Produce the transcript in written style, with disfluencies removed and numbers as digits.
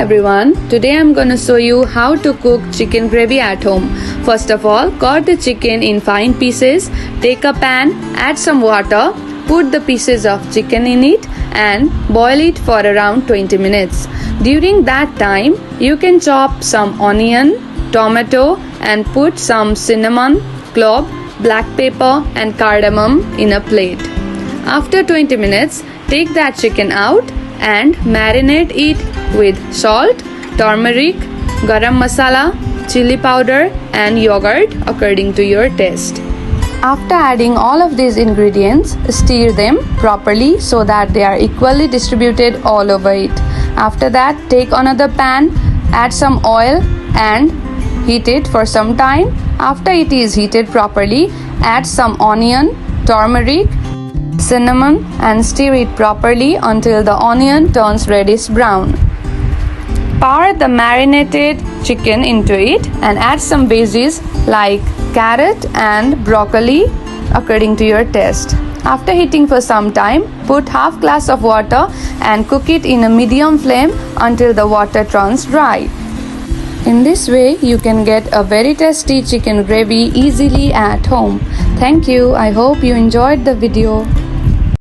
everyone, today I'm gonna show you how to cook chicken gravy at home. First of all, cut the chicken in fine pieces, take a pan, add some water, put the pieces of chicken in it and boil it for around 20 minutes. During that time, you can chop some onion, tomato and put some cinnamon, clove, black pepper and cardamom in a plate. After 20 minutes, take that chicken out and marinate it with salt, turmeric, garam masala, chili powder and yogurt according to your taste. After adding all of these ingredients, stir them properly so that they are equally distributed all over it. After that, take another pan, add some oil and heat it for some time. After it is heated properly, add some onion, turmeric, cinnamon and stir it properly until the onion turns reddish brown. Pour the marinated chicken into it and add some veggies like carrot and broccoli according to your taste. After heating for some time, put half glass of water and cook it in a medium flame until the water turns dry. In this way, you can get a very tasty chicken gravy easily at home. Thank you. I hope you enjoyed the video.